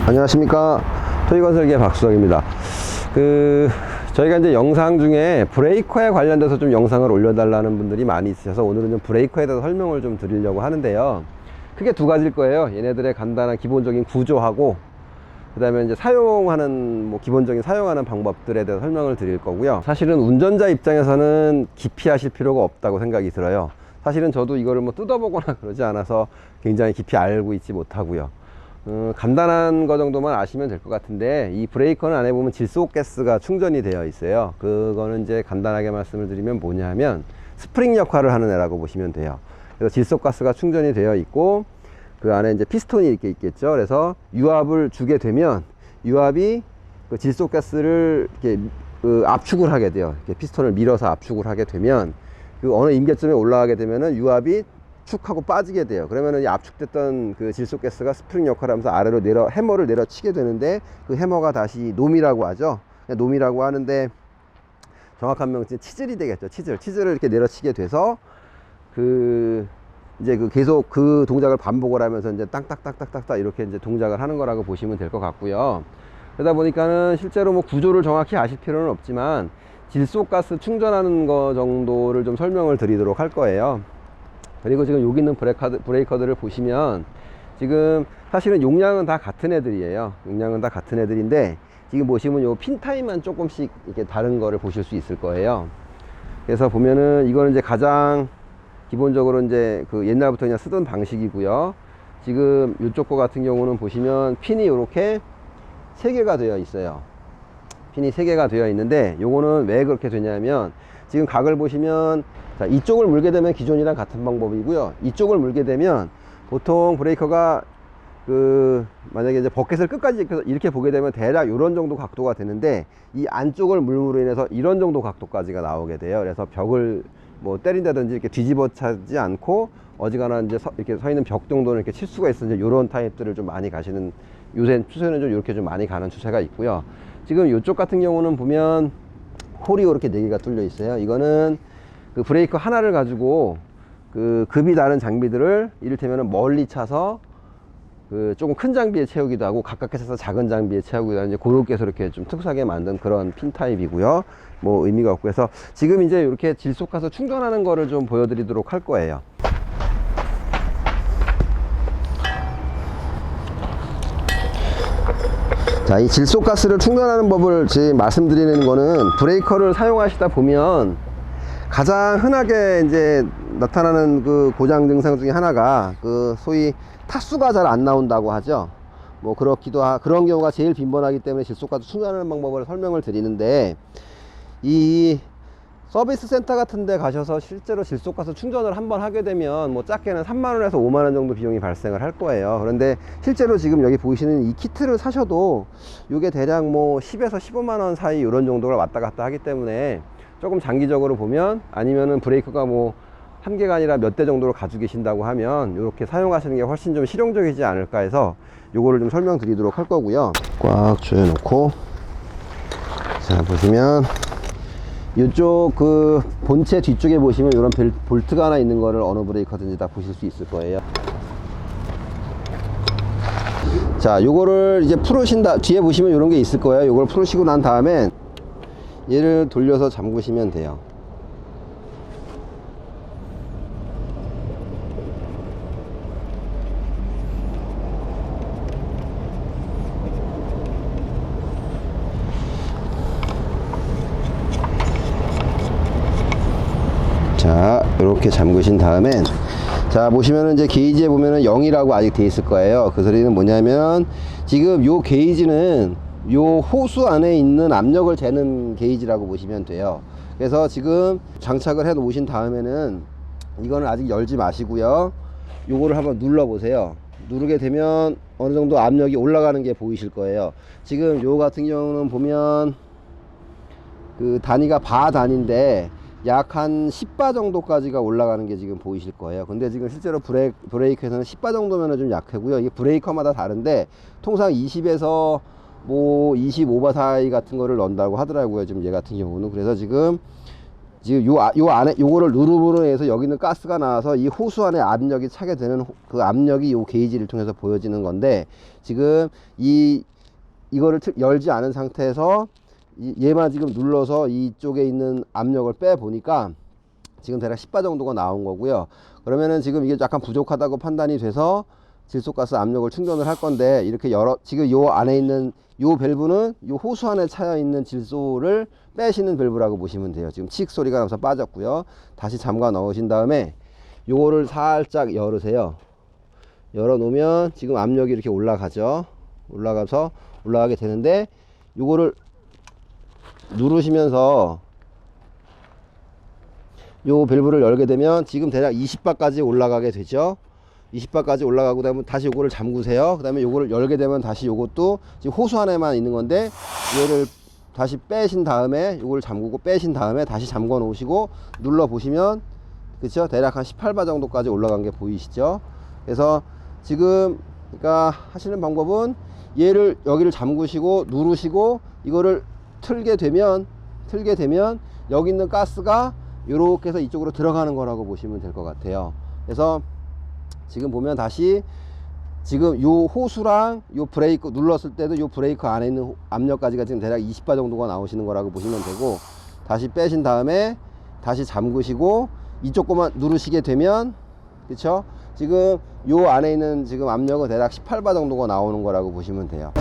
안녕하십니까. 토이건설기의 박수석입니다. 저희가 이제 영상 중에 브레이커에 관련돼서 좀 영상을 올려달라는 분들이 많이 있으셔서 오늘은 좀 브레이커에 대해서 설명을 좀 드리려고 하는데요. 크게 두 가지일 거예요. 얘네들의 간단한 기본적인 구조하고 그 다음에 이제 사용하는 기본적인 사용하는 방법들에 대해서 설명을 드릴 거고요. 사실은 운전자 입장에서는 깊이 하실 필요가 없다고 생각이 들어요. 사실은 저도 이거를 뜯어보거나 그러지 않아서 굉장히 깊이 알고 있지 못하고요. 간단한 거 정도만 아시면 될 것 같은데, 이 브레이커는 안에 보면 질소가스가 충전이 되어 있어요. 그거는 이제 간단하게 말씀을 드리면 뭐냐면 스프링 역할을 하는 애라고 보시면 돼요. 그래서 질소가스가 충전이 되어 있고 그 안에 이제 피스톤이 이렇게 있겠죠. 그래서 유압을 주게 되면 유압이 그 질소가스를 이렇게 압축을 하게 돼요. 이렇게 피스톤을 밀어서 압축을 하게 되면 그 어느 임계점에 올라가게 되면은 유압이 축 하고 빠지게 돼요. 그러면은 이 압축됐던 그 질소가스가 스프링 역할을 하면서 아래로 해머를 내려치게 되는데, 그 해머가 다시 놈이라고 하죠. 놈이라고 하는데 정확한 명칭은 치즐이 되겠죠. 치즐을 이렇게 내려치게 돼서 이제 계속 그 동작을 반복을 하면서 이제 땅딱딱딱딱 이렇게 이제 동작을 하는 거라고 보시면 될 것 같고요. 그러다 보니까는 실제로 구조를 정확히 아실 필요는 없지만 질소가스 충전하는 거 정도를 좀 설명을 드리도록 할 거예요. 그리고 지금 여기 있는 브레이커들을 보시면 지금 사실은 용량은 다 같은 애들이에요. 용량은 다 같은 애들인데 지금 보시면 요 핀 타입만 조금씩 이렇게 다른 거를 보실 수 있을 거예요. 그래서 보면은 이거는 이제 가장 기본적으로 이제 옛날부터 그냥 쓰던 방식이고요. 지금 이쪽 거 같은 경우는 보시면 핀이 이렇게 3개가 되어 있어요. 핀이 3개가 되어 있는데 요거는 왜 그렇게 되냐면 지금 각을 보시면, 자, 이쪽을 물게 되면 기존이랑 같은 방법이고요. 이쪽을 물게 되면 보통 브레이커가 만약에 이제 버켓을 끝까지 이렇게 보게 되면 대략 이런 정도 각도가 되는데, 이 안쪽을 물므로 인해서 이런 정도 각도까지가 나오게 돼요. 그래서 벽을 때린다든지 이렇게 뒤집어 차지 않고 어지간한 이제 이렇게 서 있는 벽 정도는 이렇게 칠 수가 있어서 이런 타입들을 좀 많이 가시는, 요새 추세는 좀 이렇게 좀 많이 가는 추세가 있고요. 지금 이쪽 같은 경우는 보면 홀이 이렇게 4개가 뚫려 있어요. 이거는 그 브레이커 하나를 가지고 급이 다른 장비들을 이를테면 멀리 차서 조금 큰 장비에 채우기도 하고 가깝게 차서 작은 장비에 채우기도 하고, 이제 그렇게 해서 이렇게 좀 특수하게 만든 그런 핀 타입이고요. 의미가 없고 해서 지금 이제 이렇게 질소가스 충전하는 거를 좀 보여드리도록 할 거예요. 자, 이 질소가스를 충전하는 법을 지금 말씀드리는 거는, 브레이커를 사용하시다 보면 가장 흔하게 이제 나타나는 고장 증상 중에 하나가 소위 타수가 잘 안 나온다고 하죠. 그런 경우가 제일 빈번하기 때문에 질소가스 충전하는 방법을 설명을 드리는데, 이 서비스 센터 같은 데 가셔서 실제로 질소가스 충전을 한번 하게 되면 작게는 3만원에서 5만원 정도 비용이 발생을 할 거예요. 그런데 실제로 지금 여기 보이시는 이 키트를 사셔도 이게 대략 10에서 15만원 사이 이런 정도를 왔다 갔다 하기 때문에, 조금 장기적으로 보면, 아니면은 브레이크가 한 개가 아니라 몇 대 정도를 가지고 계신다고 하면 이렇게 사용하시는 게 훨씬 좀 실용적이지 않을까 해서 요거를 좀 설명드리도록 할 거고요. 꽉 조여 놓고, 자, 보시면 이쪽 본체 뒤쪽에 보시면 이런 볼트가 하나 있는 거를 어느 브레이커든지 다 보실 수 있을 거예요. 자, 요거를 이제 뒤에 보시면 이런 게 있을 거예요. 요걸 풀으시고 난 다음에 얘를 돌려서 잠그시면 돼요. 자, 이렇게 잠그신 다음엔, 자, 보시면은 이제 게이지에 보면은 0이라고 아직 돼 있을 거예요. 그 소리는 뭐냐면 지금 요 게이지는 요 호수 안에 있는 압력을 재는 게이지라고 보시면 돼요. 그래서 지금 장착을 해 놓으신 다음에는 이거는 아직 열지 마시고요. 요거를 한번 눌러 보세요. 누르게 되면 어느 정도 압력이 올라가는 게 보이실 거예요. 지금 요 같은 경우는 보면 단위가 바 단위인데 약 한 10바 정도까지가 올라가는 게 지금 보이실 거예요. 근데 지금 실제로 브레이크에서는 10바 정도면 좀 약하고요. 이게 브레이커마다 다른데 통상 20에서 25바 사이 같은 거를 넣는다고 하더라고요. 지금 얘 같은 경우는. 그래서 지금 지금 요 안에 요거를 누름으로 해서 여기 있는 가스가 나와서 이 호수 안에 압력이 차게 되는 그 압력이 요 게이지를 통해서 보여지는 건데, 지금 이거를 열지 않은 상태에서 얘만 지금 눌러서 이쪽에 있는 압력을 빼 보니까 지금 대략 10바 정도가 나온 거고요. 그러면은 지금 이게 약간 부족하다고 판단이 돼서 질소가스 압력을 충전을 할 건데, 이렇게 지금 요 안에 있는 요 밸브는 요 호수 안에 차여 있는 질소를 빼시는 밸브라고 보시면 돼요. 지금 칙 소리가 나면서 빠졌고요. 다시 잠가 넣으신 다음에 요거를 살짝 열으세요. 열어 놓으면 지금 압력이 이렇게 올라가죠. 올라가게 되는데, 요거를 누르시면서 요 밸브를 열게 되면 지금 대략 20바까지 올라가게 되죠. 20바까지 올라가고 나면 다시 요거를 잠그세요. 그 다음에 요거를 열게 되면 다시 요것도 지금 호수 안에만 있는 건데, 얘를 다시 빼신 다음에 요걸 잠그고 빼신 다음에 다시 잠궈 놓으시고 눌러 보시면, 그쵸, 대략 한 18바 정도까지 올라간 게 보이시죠. 그래서 지금 그러니까 하시는 방법은 얘를 여기를 잠그시고 누르시고 이거를 틀게 되면 여기 있는 가스가 요렇게 해서 이쪽으로 들어가는 거라고 보시면 될 것 같아요. 그래서 지금 보면 다시 지금 요 호수랑 요 브레이크 눌렀을 때도 요 브레이크 안에 있는 압력까지가 지금 대략 20바 정도가 나오시는 거라고 보시면 되고, 다시 빼신 다음에 다시 잠그시고 이쪽 거만 누르시게 되면, 그쵸, 지금 요 안에 있는 지금 압력은 대략 18바 정도가 나오는 거라고 보시면 돼요.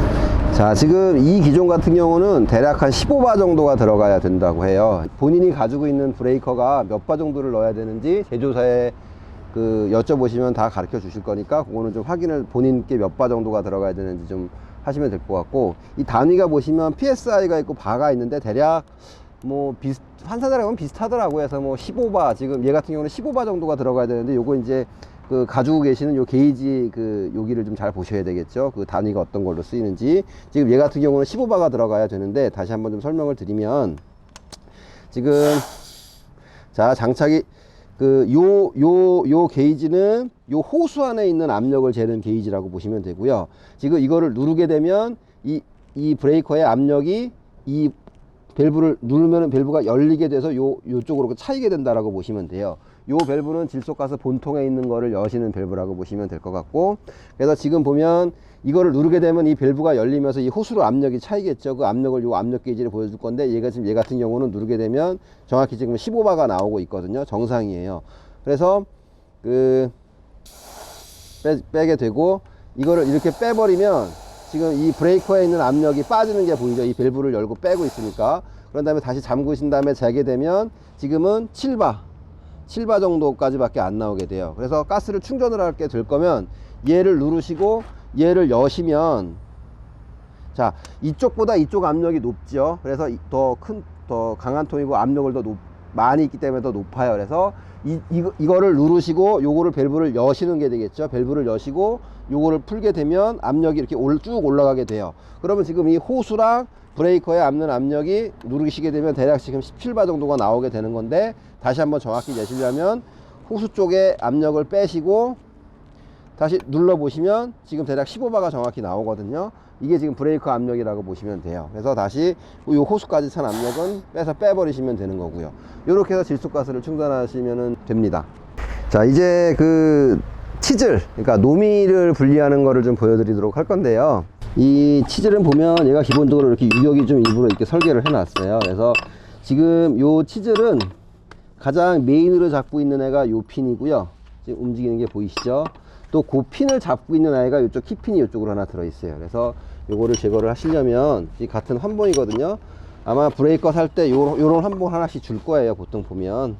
자, 지금 이 기종 같은 경우는 대략 한 15바 정도가 들어가야 된다고 해요. 본인이 가지고 있는 브레이커가 몇 바 정도를 넣어야 되는지 제조사에 여쭤보시면 다 가르쳐 주실 거니까, 그거는 좀 확인을 본인께 몇 바 정도가 들어가야 되는지 좀 하시면 될 것 같고, 이 단위가 보시면 PSI가 있고 바가 있는데 대략 뭐 환사들하고는 비슷하더라고요. 그래서 뭐 15바, 지금 얘 같은 경우는 15바 정도가 들어가야 되는데, 요거 이제 가지고 계시는 요 게이지 여기를 좀 잘 보셔야 되겠죠. 그 단위가 어떤 걸로 쓰이는지. 지금 얘 같은 경우는 15바가 들어가야 되는데, 다시 한번 좀 설명을 드리면, 지금 자, 장착이 요 게이지는 요 호수 안에 있는 압력을 재는 게이지라고 보시면 되고요. 지금 이거를 누르게 되면 이 브레이커의 압력이 이 밸브를 누르면 밸브가 열리게 돼서 요쪽으로 차이게 된다라고 보시면 돼요. 요 밸브는 질소가스 본통에 있는 거를 여시는 밸브라고 보시면 될 것 같고, 그래서 지금 보면 이거를 누르게 되면 이 밸브가 열리면서 이 호수로 압력이 차이겠죠. 그 압력을 요 압력 게이지를 보여줄 건데, 얘가 지금 얘 같은 경우는 누르게 되면 정확히 지금 15바가 나오고 있거든요. 정상이에요. 그래서 빼게 되고, 이거를 이렇게 빼버리면 지금 이 브레이커에 있는 압력이 빠지는 게 보이죠. 이 밸브를 열고 빼고 있으니까. 그런 다음에 다시 잠그신 다음에 재게 되면 지금은 7바 정도까지 밖에 안 나오게 돼요. 그래서 가스를 충전을 하게 될 거면 얘를 누르시고 얘를 여시면, 자, 이쪽보다 이쪽 압력이 높죠. 그래서 더 강한 통이고 압력을 더 많이 있기 때문에 더 높아요. 그래서 이거를 누르시고 요거를 밸브를 여시는 게 되겠죠. 밸브를 여시고 요거를 풀게 되면 압력이 이렇게 쭉 올라가게 돼요. 그러면 지금 이 호수랑 브레이커에 압는 압력이 누르시게 되면 대략 지금 17바 정도가 나오게 되는 건데, 다시 한번 정확히 내시려면 호수 쪽에 압력을 빼시고 다시 눌러 보시면 지금 대략 15바가 정확히 나오거든요. 이게 지금 브레이커 압력이라고 보시면 돼요. 그래서 다시 이 호수까지 찬 압력은 빼버리시면 되는 거고요. 이렇게 해서 질소가스를 충전하시면 됩니다. 자, 이제 치즐, 그러니까 노미를 분리하는 거를 좀 보여드리도록 할 건데요. 이 치즐은 보면 얘가 기본적으로 이렇게 유격이 좀 일부러 이렇게 설계를 해놨어요. 그래서 지금 요 치즐은 가장 메인으로 잡고 있는 애가 요 핀이고요. 지금 움직이는 게 보이시죠? 또 그 핀을 잡고 있는 아이가 이쪽 키핀이 이쪽으로 하나 들어있어요. 그래서 요거를 제거를 하시려면 이 같은 환본이거든요. 아마 브레이커 살 때 요런 환본 하나씩 줄 거예요, 보통 보면.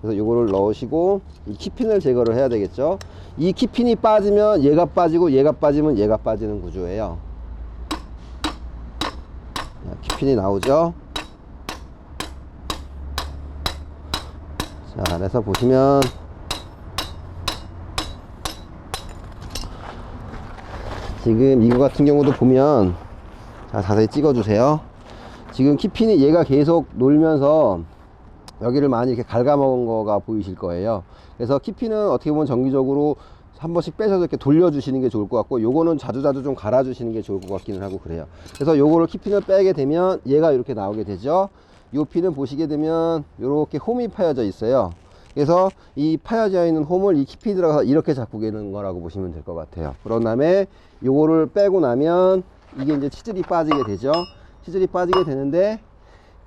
그래서 요거를 넣으시고 이 키핀을 제거를 해야 되겠죠. 이 키핀이 빠지면 얘가 빠지고 얘가 빠지면 얘가 빠지는 구조예요. 키핀이 나오죠. 자, 그래서 보시면 지금 이거 같은 경우도 보면, 자, 자세히 찍어 주세요. 지금 키핀이 얘가 계속 놀면서 여기를 많이 이렇게 갉아먹은 거가 보이실 거예요. 그래서 키핀은 어떻게 보면 정기적으로 한 번씩 빼셔서 이렇게 돌려주시는 게 좋을 것 같고, 요거는 자주자주 좀 갈아주시는 게 좋을 것 같기는 하고 그래요. 그래서 요거를 키핀을 빼게 되면 얘가 이렇게 나오게 되죠. 이 핀은 보시게 되면 이렇게 홈이 파여져 있어요. 그래서 이 파여져 있는 홈을 이 깊이 들어가서 이렇게 잡고 계는 거라고 보시면 될 것 같아요. 그런 다음에 요거를 빼고 나면 이게 이제 치즐이 빠지게 되죠. 치즐이 빠지게 되는데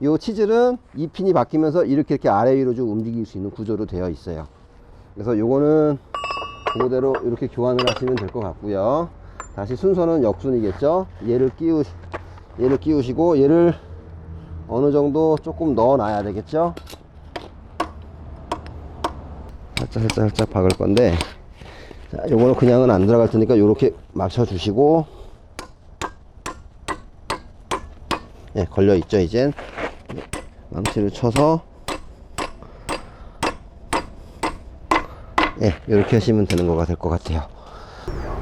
요 치즐은 이 핀이 바뀌면서 이렇게 아래 위로 좀 움직일 수 있는 구조로 되어 있어요. 그래서 요거는 그대로 이렇게 교환을 하시면 될 것 같고요. 다시 순서는 역순이겠죠. 얘를 끼우시고 얘를 어느 정도 조금 넣어 놔야 되겠죠. 살짝 박을 건데, 자, 요거는 그냥은 안 들어갈 테니까 요렇게 맞춰 주시고, 예, 걸려 있죠. 이젠 망치를 쳐서, 예, 요렇게 하시면 되는 거가 될 것 같아요.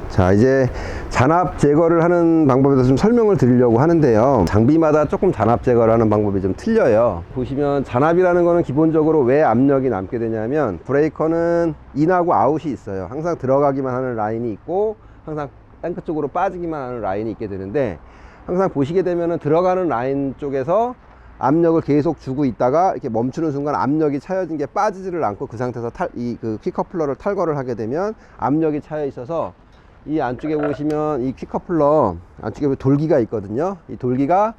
자, 이제 잔압 제거를 하는 방법에 대해서 좀 설명을 드리려고 하는데요. 장비마다 조금 잔압 제거를 하는 방법이 좀 틀려요. 보시면 잔압이라는 거는 기본적으로 왜 압력이 남게 되냐면, 브레이커는 인하고 아웃이 있어요. 항상 들어가기만 하는 라인이 있고 항상 탱크 쪽으로 빠지기만 하는 라인이 있게 되는데, 항상 보시게 되면은 들어가는 라인 쪽에서 압력을 계속 주고 있다가 이렇게 멈추는 순간 압력이 차여진 게 빠지지를 않고 그 상태에서 그 퀵커플러를 탈거를 하게 되면 압력이 차여 있어서, 이 안쪽에 보시면 이 퀵커플러 안쪽에 돌기가 있거든요. 이 돌기가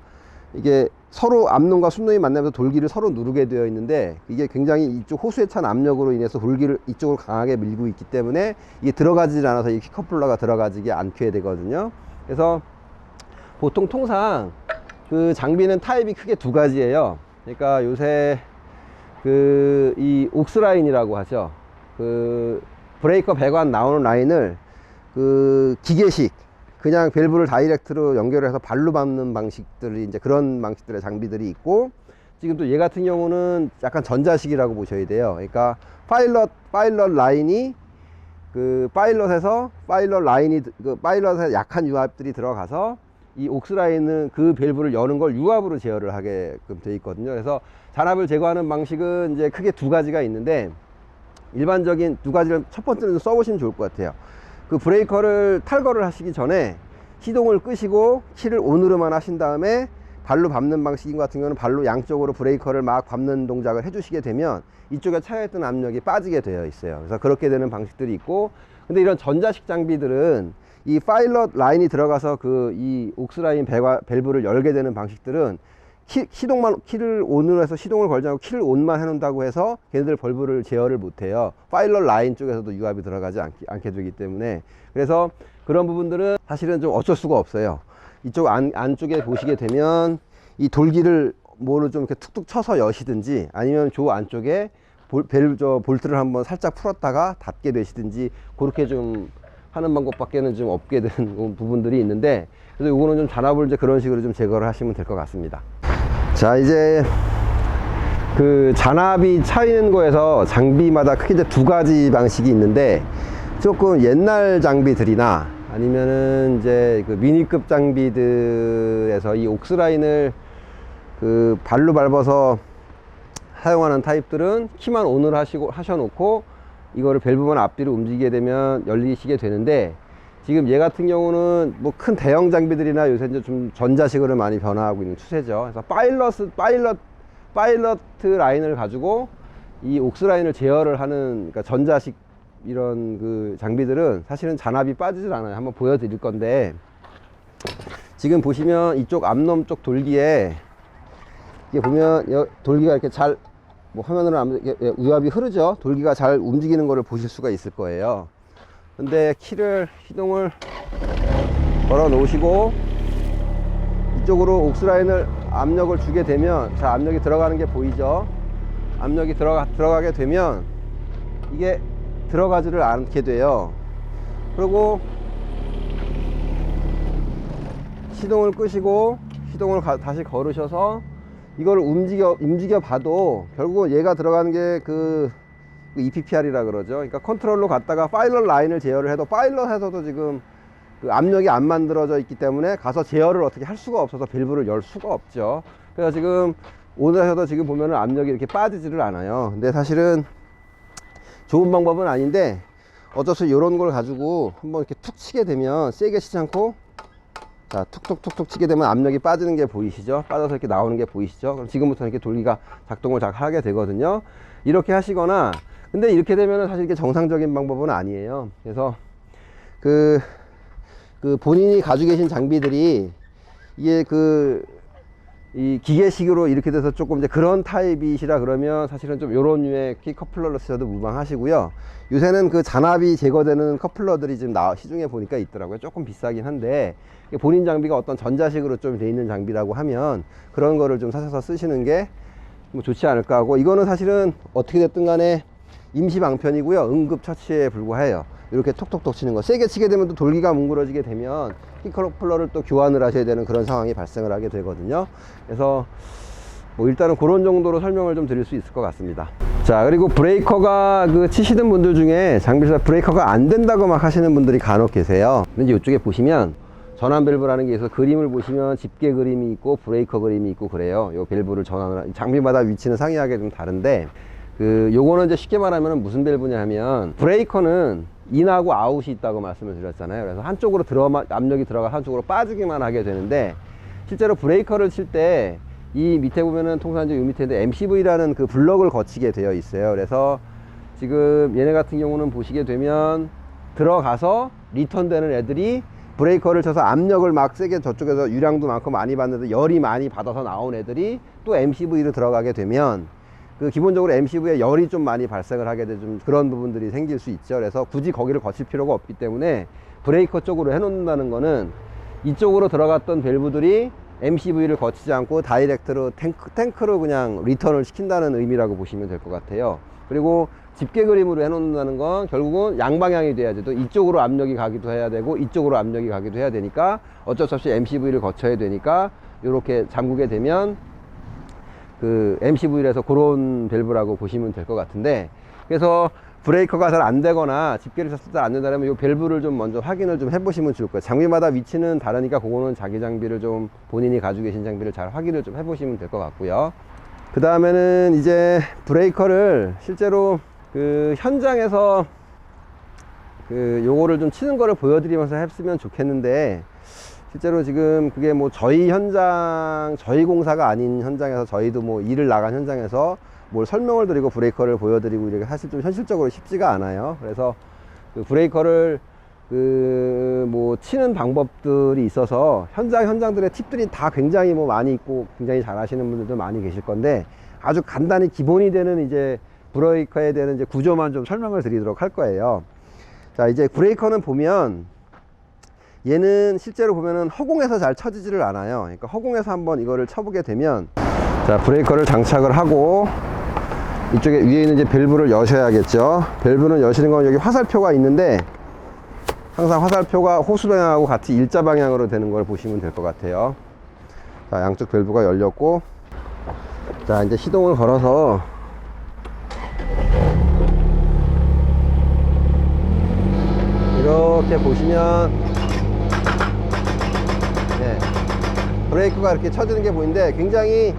이게 서로 압놈과 순놈이 만나면서 돌기를 서로 누르게 되어 있는데, 이게 굉장히 이쪽 호수에 찬 압력으로 인해서 돌기를 이쪽으로 강하게 밀고 있기 때문에 이게 들어가지 않아서 이 퀵커플러가 들어가지 않게 되거든요. 그래서 보통 통상 그 장비는 타입이 크게 두 가지예요. 그러니까 요새 이 옥스 라인이라고 하죠. 그 브레이커 배관 나오는 라인을 기계식 그냥 밸브를 다이렉트로 연결해서 발로 밟는 방식들이 이제 그런 방식들의 장비들이 있고, 지금 또 얘 같은 경우는 약간 전자식이라고 보셔야 돼요. 그러니까 파일럿 라인이 파일럿에서 파일럿에 약한 유압들이 들어가서 이 옥스 라인은 그 밸브를 여는 걸 유압으로 제어를 하게끔 되어 있거든요. 그래서 잔압을 제거하는 방식은 이제 크게 두 가지가 있는데, 일반적인 두 가지를 첫 번째는 좀 써보시면 좋을 것 같아요. 그 브레이커를 탈거를 하시기 전에 시동을 끄시고 키를 온으로만 하신 다음에 발로 밟는 방식 같은 경우는 발로 양쪽으로 브레이커를 막 밟는 동작을 해주시게 되면 이쪽에 차여있던 압력이 빠지게 되어 있어요. 그래서 그렇게 되는 방식들이 있고, 근데 이런 전자식 장비들은 이 파일럿 라인이 들어가서 이 옥스 라인 밸브를 열게 되는 방식들은 키를 온으로 해서 시동을 걸지 않고 키를 온만 해놓는다고 해서 걔네들 밸브를 제어를 못해요. 파일럿 라인 쪽에서도 유압이 들어가지 않게 되기 때문에. 그래서 그런 부분들은 사실은 좀 어쩔 수가 없어요. 이쪽 안쪽에 보시게 되면 이 돌기를 뭐를 좀 이렇게 툭툭 쳐서 여시든지, 아니면 저 안쪽에 볼트를 한번 살짝 풀었다가 닫게 되시든지, 그렇게 좀 하는 방법밖에는 좀 없게 되는 부분들이 있는데, 그래서 요거는 좀 잔압을 이제 그런 식으로 좀 제거를 하시면 될 것 같습니다. 자, 이제 그 잔압이 차이는 거에서 장비마다 크게 이제 두 가지 방식이 있는데, 조금 옛날 장비들이나 아니면은 이제 그 미니급 장비들에서 이 옥스 라인을 그 발로 밟아서 사용하는 타입들은 키만 온을 하셔놓고 이거를 밸브만 앞뒤로 움직이게 되면 열리시게 되는데, 지금 얘 같은 경우는 뭐 큰 대형 장비들이나 요새 이제 좀 전자식으로 많이 변화하고 있는 추세죠. 그래서 파일럿 라인을 가지고 이 옥스 라인을 제어를 하는, 그러니까 전자식 이런 그 장비들은 사실은 잔압이 빠지질 않아요. 한번 보여드릴 건데, 지금 보시면 이쪽 앞놈 쪽 돌기에 이게 보면 돌기가 이렇게 잘, 뭐 화면으로 유압이 흐르죠. 돌기가 잘 움직이는 거를 보실 수가 있을 거예요. 근데 시동을 걸어 놓으시고 이쪽으로 옥스 라인을 압력을 주게 되면, 자, 압력이 들어가는 게 보이죠. 압력이 들어가게 되면 이게 들어가지를 않게 돼요. 그리고 시동을 끄시고 시동을 다시 걸으셔서 이걸 움직여 봐도 결국은 얘가 들어가는 게 그 EPPR이라 그러죠. 그러니까 컨트롤로 갔다가 파일럿 라인을 제어를 해도 파일럿에서도 지금 그 압력이 안 만들어져 있기 때문에 가서 제어를 어떻게 할 수가 없어서 밸브를 열 수가 없죠. 그래서 지금 오늘에서도 지금 보면은 압력이 이렇게 빠지지를 않아요. 근데 사실은 좋은 방법은 아닌데, 어쩔 수 없이 이런 걸 가지고 한번 이렇게 툭 치게 되면, 세게 치지 않고 자, 툭툭툭툭 치게 되면 압력이 빠지는 게 보이시죠? 빠져서 이렇게 나오는 게 보이시죠? 그럼 지금부터 이렇게 돌기가 작동을 잘 하게 되거든요. 이렇게 하시거나, 근데 이렇게 되면은 사실 이게 정상적인 방법은 아니에요. 그래서 그 본인이 가지고 계신 장비들이 이게 이 기계식으로 이렇게 돼서 조금 이제 그런 타입이시라 그러면 사실은 좀 요런 류의 키 커플러를 쓰셔도 무방하시고요. 요새는 그 잔압이 제거되는 커플러들이 지금 시중에 보니까 있더라고요. 조금 비싸긴 한데 본인 장비가 어떤 전자식으로 좀 돼 있는 장비라고 하면 그런 거를 좀 사셔서 쓰시는 게 뭐 좋지 않을까 하고, 이거는 사실은 어떻게 됐든 간에 임시 방편이고요. 응급 처치에 불과해요. 이렇게 톡톡톡 치는 거, 세게 치게 되면 또 돌기가 뭉그러지게 되면 키 커플러를 또 교환을 하셔야 되는 그런 상황이 발생을 하게 되거든요. 그래서 뭐 일단은 그런 정도로 설명을 좀 드릴 수 있을 것 같습니다. 자, 그리고 브레이커가 치시는 분들 중에 장비에서 브레이커가 안 된다고 막 하시는 분들이 간혹 계세요. 근데 이쪽에 보시면 전환 밸브라는 게 있어서 그림을 보시면 집게 그림이 있고 브레이커 그림이 있고 그래요. 요 밸브를 전환을 장비마다 위치는 상이하게 좀 다른데, 요거는 이제 쉽게 말하면 무슨 밸브냐 하면, 브레이커는 인하고 아웃이 있다고 말씀을 드렸잖아요. 그래서 한쪽으로 압력이 들어가 한쪽으로 빠지기만 하게 되는데, 실제로 브레이커를 칠 때 이 밑에 보면은 통상 이제 요 밑에 MCV라는 그 블럭을 거치게 되어 있어요. 그래서 지금 얘네 같은 경우는 보시게 되면 들어가서 리턴되는 애들이 브레이커를 쳐서 압력을 막 세게 저쪽에서 유량도 많고 많이 받는데 열이 많이 받아서 나온 애들이 또 MCV로 들어가게 되면 기본적으로 MCV에 열이 좀 많이 발생을 하게 되 좀 그런 부분들이 생길 수 있죠. 그래서 굳이 거기를 거칠 필요가 없기 때문에 브레이커 쪽으로 해 놓는다는 거는 이쪽으로 들어갔던 밸브들이 MCV를 거치지 않고 다이렉트로 탱크로 그냥 리턴을 시킨다는 의미라고 보시면 될 것 같아요. 그리고 집게 그림으로 해 놓는다는 건 결국은 양방향이 돼야죠. 또 이쪽으로 압력이 가기도 해야 되고 이쪽으로 압력이 가기도 해야 되니까 어쩔 수 없이 MCV를 거쳐야 되니까 이렇게 잠그게 되면 MCV에서 그런 밸브라고 보시면 될 것 같은데, 그래서 브레이커가 잘 안 되거나 집게를 쳤을 때 안 된다면 이 밸브를 좀 먼저 확인을 좀 해보시면 좋을 거예요. 장비마다 위치는 다르니까 그거는 자기 장비를 좀, 본인이 가지고 계신 장비를 잘 확인을 좀 해보시면 될 것 같고요. 그 다음에는 이제 브레이커를 실제로 현장에서 요거를 좀 치는 거를 보여드리면서 했으면 좋겠는데, 실제로 지금 그게 뭐 저희 공사가 아닌 현장에서, 저희도 뭐 일을 나간 현장에서 뭘 설명을 드리고 브레이커를 보여드리고 이렇게 사실 좀 현실적으로 쉽지가 않아요. 그래서 브레이커를 뭐 치는 방법들이 있어서 현장들의 팁들이 다 굉장히 뭐 많이 있고 굉장히 잘 하시는 분들도 많이 계실 건데, 아주 간단히 기본이 되는 이제 브레이커에 대한 이제 구조만 좀 설명을 드리도록 할 거예요. 자, 이제 브레이커는 보면 얘는 실제로 보면은 허공에서 잘 쳐지지를 않아요. 그러니까 허공에서 한번 이거를 쳐보게 되면, 자, 브레이커를 장착을 하고 이쪽에 위에 있는 이제 밸브를 여셔야겠죠. 밸브는 여시는 건 여기 화살표가 있는데, 항상 화살표가 호수 방향하고 같이 일자 방향으로 되는 걸 보시면 될 것 같아요. 자, 양쪽 밸브가 열렸고, 자, 이제 시동을 걸어서 이렇게 보시면 브레이크가 이렇게 쳐지는 게 보이는데, 굉장히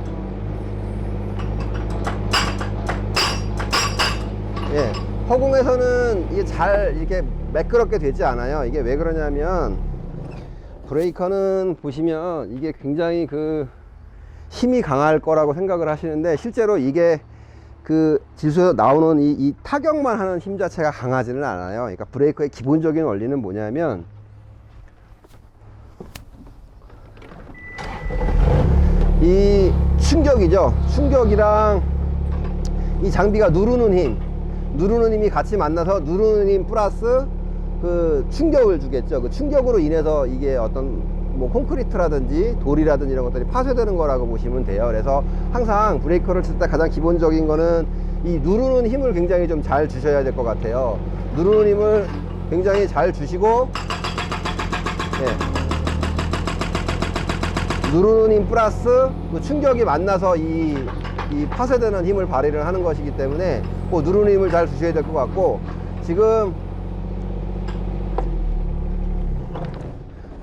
허공에서는 이게 잘 이렇게 매끄럽게 되지 않아요. 이게 왜 그러냐면, 브레이커는 보시면 이게 굉장히 힘이 강할 거라고 생각을 하시는데, 실제로 이게 질소에서 나오는 이 타격만 하는 힘 자체가 강하지는 않아요. 그러니까 브레이커의 기본적인 원리는 뭐냐면, 이 충격이죠. 충격이랑 이 장비가 누르는 힘이 같이 만나서 누르는 힘 플러스 충격을 주겠죠. 충격으로 인해서 이게 어떤 뭐 콘크리트라든지 돌이라든지 이런 것들이 파쇄되는 거라고 보시면 돼요. 그래서 항상 브레이커를 칠 때 가장 기본적인 거는 이 누르는 힘을 굉장히 좀 잘 주셔야 될 것 같아요. 누르는 힘을 굉장히 잘 주시고, 누르는 힘 플러스 충격이 만나서 이 파쇄되는 힘을 발휘를 하는 것이기 때문에 누르는 힘을 잘 주셔야 될 것 같고, 지금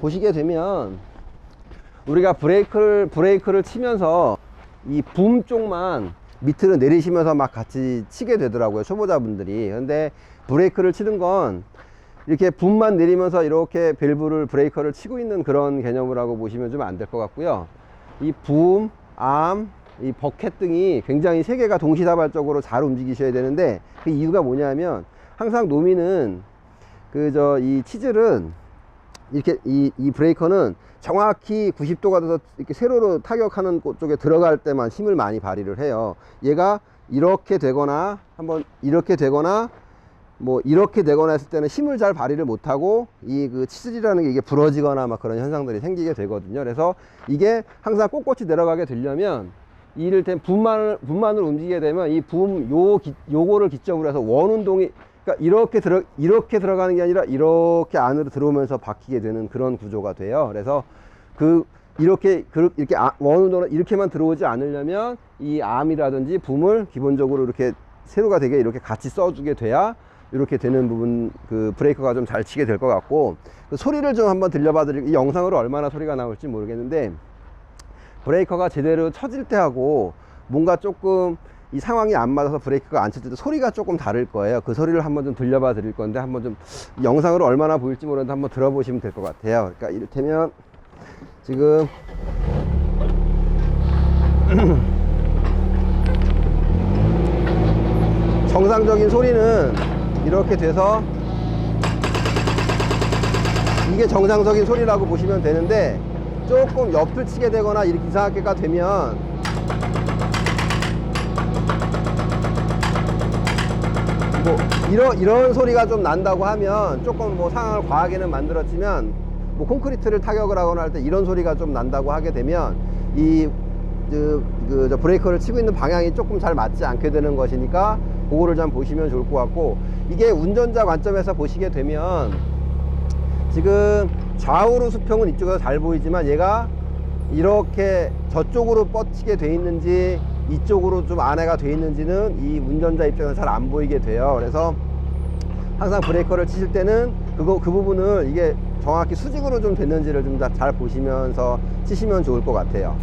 보시게 되면 우리가 브레이크를 치면서 이 붐 쪽만 밑으로 내리시면서 막 같이 치게 되더라고요, 초보자분들이. 근데 브레이크를 치는 건 이렇게 붐만 내리면서 이렇게 밸브를 브레이커를 치고 있는 그런 개념이라고 보시면 좀 안 될 것 같고요. 이 붐, 암, 이 버켓 등이 굉장히 세 개가 동시다발적으로 잘 움직이셔야 되는데, 그 이유가 뭐냐면 항상 노미는 이 치즐은 이렇게 이 브레이커는 정확히 90도가 돼서 이렇게 세로로 타격하는 곳 쪽에 들어갈 때만 힘을 많이 발휘를 해요. 얘가 이렇게 되거나 한번 이렇게 되거나 뭐 이렇게 되거나 했을 때는 힘을 잘 발휘를 못하고 이 치즐이라는 게 이게 부러지거나 막 그런 현상들이 생기게 되거든요. 그래서 이게 항상 꼿꼿이 내려가게 되려면 이를테면 붐만을 움직이게 되면 이 요거를 기점으로 해서 원운동이, 그러니까 이렇게 들어가는 게 아니라 이렇게 안으로 들어오면서 박히게 되는 그런 구조가 돼요. 그래서 이렇게 원운동을 이렇게만 들어오지 않으려면 이 암이라든지 붐을 기본적으로 이렇게 세로가 되게 이렇게 같이 써주게 돼야 이렇게 되는 부분, 브레이커가 좀 잘 치게 될 것 같고, 소리를 좀 한번 들려봐 드릴게요. 이 영상으로 얼마나 소리가 나올지 모르겠는데, 브레이커가 제대로 쳐질 때 하고 뭔가 조금 이 상황이 안 맞아서 브레이크가 안 쳤을 때 소리가 조금 다를 거예요. 그 소리를 한번 좀 들려봐 드릴 건데, 한번 좀 영상으로 얼마나 보일지 모르는데 한번 들어보시면 될 것 같아요. 그러니까 이를테면 지금 정상적인 소리는 이렇게 돼서 이게 정상적인 소리라고 보시면 되는데, 조금 옆을 치게 되거나 이렇게 이상하게가 되면 뭐 이런 소리가 좀 난다고 하면 조금 뭐 상황을 과하게는 만들었지만, 뭐 콘크리트를 타격을 하거나 할 때 이런 소리가 좀 난다고 하게 되면 저 브레이커를 치고 있는 방향이 조금 잘 맞지 않게 되는 것이니까 그거를 좀 보시면 좋을 것 같고, 이게 운전자 관점에서 보시게 되면 지금 좌우로 수평은 이쪽에서 잘 보이지만 얘가 이렇게 저쪽으로 뻗치게 돼 있는지 이쪽으로 좀 안에가 돼 있는지는 이 운전자 입장에서 잘 안 보이게 돼요. 그래서 항상 브레이커를 치실 때는 그 부분을 이게 정확히 수직으로 좀 됐는지를 좀 잘 보시면서 치시면 좋을 것 같아요.